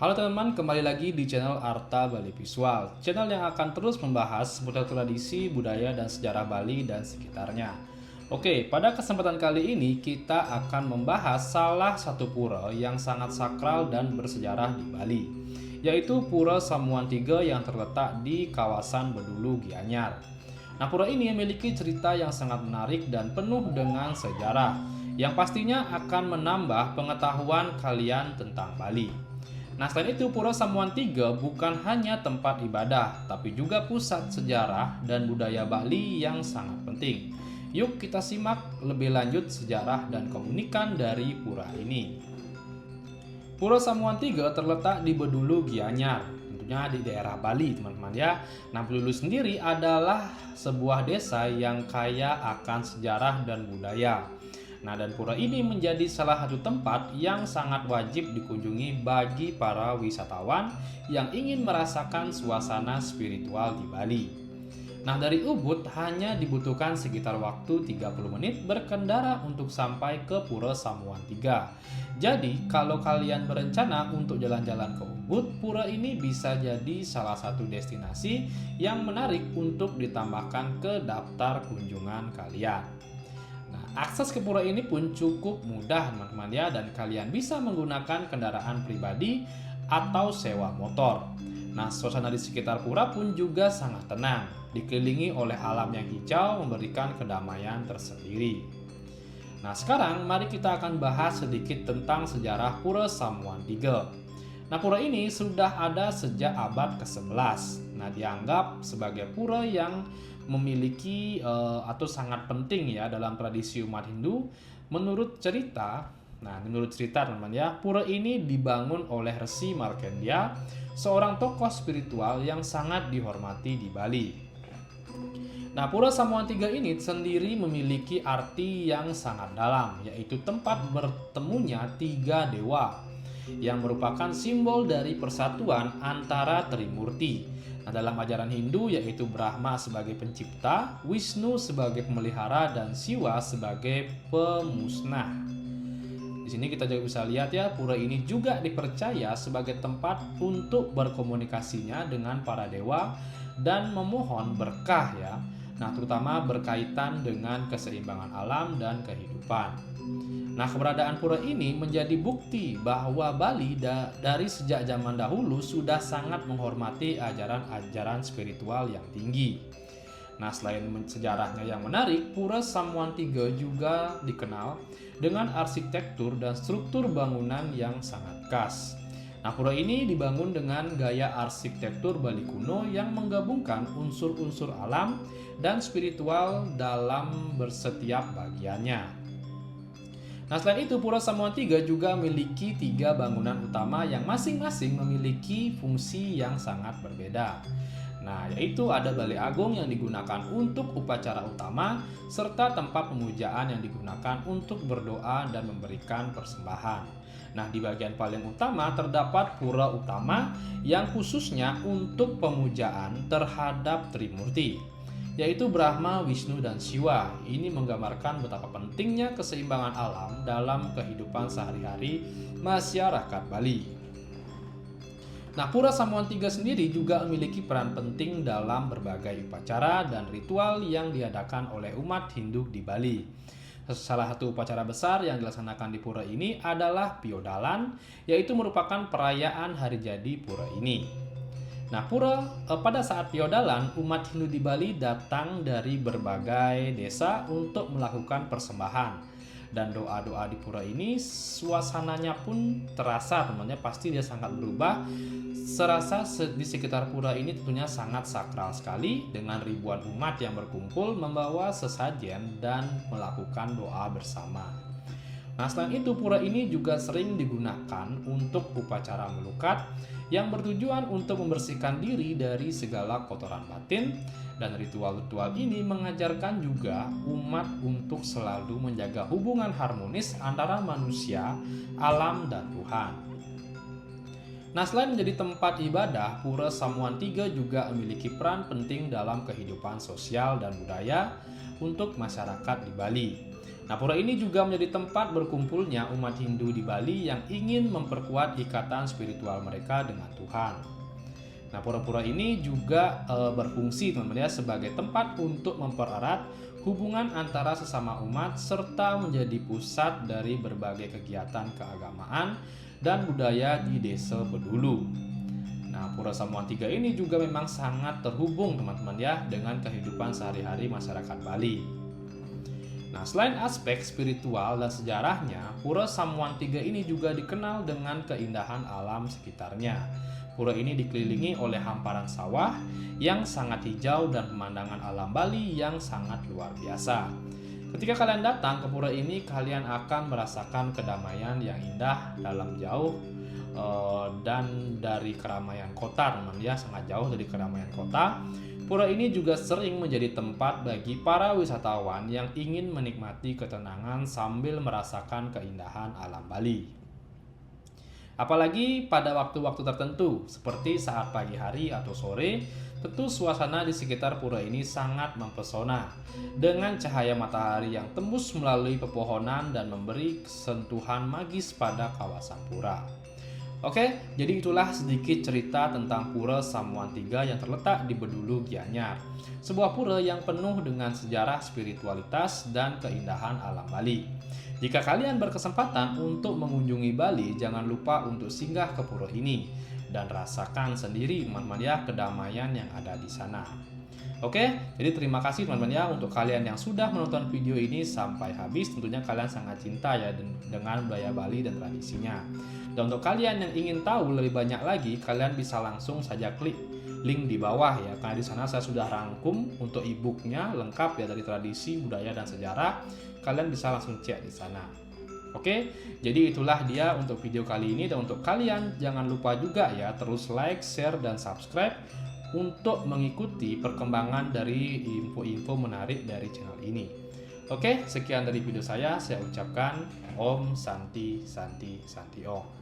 Halo teman-teman, kembali lagi di channel Arta Bali Visual, channel yang akan terus membahas seputar tradisi, budaya, dan sejarah Bali dan sekitarnya. Oke, pada kesempatan kali ini kita akan membahas salah satu pura yang sangat sakral dan bersejarah di Bali, yaitu Pura Samuan Tiga yang terletak di kawasan Bedulu, Gianyar. Nah, pura ini memiliki cerita yang sangat menarik dan penuh dengan sejarah, yang pastinya akan menambah pengetahuan kalian tentang Bali. Nah, selain itu, Pura Samuan Tiga bukan hanya tempat ibadah, tapi juga pusat sejarah dan budaya Bali yang sangat penting. Yuk kita simak lebih lanjut sejarah dan keunikan dari pura ini. Pura Samuan Tiga terletak di Bedulu, Gianyar, tentunya di daerah Bali, teman-teman ya. Nah, Bedulu sendiri adalah sebuah desa yang kaya akan sejarah dan budaya. Nah, dan pura ini menjadi salah satu tempat yang sangat wajib dikunjungi bagi para wisatawan yang ingin merasakan suasana spiritual di Bali. Nah, dari Ubud hanya dibutuhkan sekitar waktu 30 menit berkendara untuk sampai ke Pura Samuan Tiga. Jadi, kalau kalian berencana untuk jalan-jalan ke Ubud, pura ini bisa jadi salah satu destinasi yang menarik untuk ditambahkan ke daftar kunjungan kalian. Nah, akses ke pura ini pun cukup mudah teman-teman ya, dan kalian bisa menggunakan kendaraan pribadi atau sewa motor. Nah, suasana di sekitar pura pun juga sangat tenang, dikelilingi oleh alam yang hijau memberikan kedamaian tersendiri. Nah, sekarang mari kita akan bahas sedikit tentang sejarah Pura Samuan Tiga. Nah, pura ini sudah ada sejak abad ke-11. Nah, dianggap sebagai pura yang memiliki atau sangat penting ya dalam tradisi umat Hindu. Menurut cerita teman-teman ya, pura ini dibangun oleh Resi Markandeya, seorang tokoh spiritual yang sangat dihormati di Bali. Nah, Pura Samuan Tiga ini sendiri memiliki arti yang sangat dalam, yaitu tempat bertemunya tiga dewa yang merupakan simbol dari persatuan antara Trimurti. Nah, dalam ajaran Hindu yaitu Brahma sebagai pencipta, Wisnu sebagai pemelihara, dan Siwa sebagai pemusnah. Di sini kita juga bisa lihat ya, pura ini juga dipercaya sebagai tempat untuk berkomunikasinya dengan para dewa dan memohon berkah ya. Nah, terutama berkaitan dengan keseimbangan alam dan kehidupan. Nah, keberadaan pura ini menjadi bukti bahwa Bali dari sejak zaman dahulu sudah sangat menghormati ajaran-ajaran spiritual yang tinggi. Nah, selain sejarahnya yang menarik, Pura Samuan Tiga juga dikenal dengan arsitektur dan struktur bangunan yang sangat khas. Nah, pura ini dibangun dengan gaya arsitektur Bali kuno yang menggabungkan unsur-unsur alam dan spiritual dalam bersetiap bagiannya. Nah, selain itu, Pura Samuan Tiga juga memiliki tiga bangunan utama yang masing-masing memiliki fungsi yang sangat berbeda. Nah, yaitu ada Balai Agung yang digunakan untuk upacara utama, serta tempat pemujaan yang digunakan untuk berdoa dan memberikan persembahan. Nah, di bagian paling utama terdapat pura utama yang khususnya untuk pemujaan terhadap Trimurti, yaitu Brahma, Wisnu, dan Siwa. Ini menggambarkan betapa pentingnya keseimbangan alam dalam kehidupan sehari-hari masyarakat Bali. Nah, Pura Samuan Tiga sendiri juga memiliki peran penting dalam berbagai upacara dan ritual yang diadakan oleh umat Hindu di Bali. Salah satu upacara besar yang dilaksanakan di pura ini adalah Piodalan, yaitu merupakan perayaan hari jadi pura ini. Nah, pada saat Piodalan, umat Hindu di Bali datang dari berbagai desa untuk melakukan persembahan. Dan doa-doa di pura ini, suasananya pun terasa temannya, pasti dia sangat berubah. Serasa di sekitar pura ini tentunya sangat sakral sekali, dengan ribuan umat yang berkumpul membawa sesajen dan melakukan doa bersama. Nah, selain itu, pura ini juga sering digunakan untuk upacara melukat yang bertujuan untuk membersihkan diri dari segala kotoran batin, dan ritual-ritual ini mengajarkan juga umat untuk selalu menjaga hubungan harmonis antara manusia, alam, dan Tuhan. Nah, selain menjadi tempat ibadah, Pura Samuan Tiga juga memiliki peran penting dalam kehidupan sosial dan budaya untuk masyarakat di Bali. Nah, pura ini juga menjadi tempat berkumpulnya umat Hindu di Bali yang ingin memperkuat ikatan spiritual mereka dengan Tuhan. Nah, pura-pura ini juga berfungsi teman-teman ya sebagai tempat untuk mempererat hubungan antara sesama umat serta menjadi pusat dari berbagai kegiatan keagamaan dan budaya di desa Bedulu. Nah, Pura Samuan Tiga ini juga memang sangat terhubung teman-teman ya dengan kehidupan sehari-hari masyarakat Bali. Nah, selain aspek spiritual dan sejarahnya, Pura Samuan Tiga ini juga dikenal dengan keindahan alam sekitarnya. Pura ini dikelilingi oleh hamparan sawah yang sangat hijau dan pemandangan alam Bali yang sangat luar biasa. Ketika kalian datang ke pura ini, kalian akan merasakan kedamaian yang indah dalam jauh dan dari keramaian kota, teman ya, sangat jauh dari keramaian kota. Pura ini juga sering menjadi tempat bagi para wisatawan yang ingin menikmati ketenangan sambil merasakan keindahan alam Bali. Apalagi pada waktu-waktu tertentu, seperti saat pagi hari atau sore, tentu suasana di sekitar pura ini sangat mempesona dengan cahaya matahari yang tembus melalui pepohonan dan memberi sentuhan magis pada kawasan pura. Oke, jadi itulah sedikit cerita tentang Pura Samuan Tiga yang terletak di Bedulu, Gianyar. Sebuah pura yang penuh dengan sejarah, spiritualitas, dan keindahan alam Bali. Jika kalian berkesempatan untuk mengunjungi Bali, jangan lupa untuk singgah ke pura ini dan rasakan sendiri teman-teman ya kedamaian yang ada di sana. Oke, jadi terima kasih teman-teman ya untuk kalian yang sudah menonton video ini sampai habis. Tentunya kalian sangat cinta ya dengan budaya Bali dan tradisinya. Dan untuk kalian yang ingin tahu lebih banyak lagi, kalian bisa langsung saja klik link di bawah ya. Karena di sana saya sudah rangkum untuk e-booknya lengkap ya dari tradisi, budaya, dan sejarah. Kalian bisa langsung cek di sana. Oke, jadi itulah dia untuk video kali ini. Dan untuk kalian jangan lupa juga ya terus like, share, dan subscribe untuk mengikuti perkembangan dari info-info menarik dari channel ini. Oke, sekian dari video saya ucapkan Om Santi Santi Santi Om.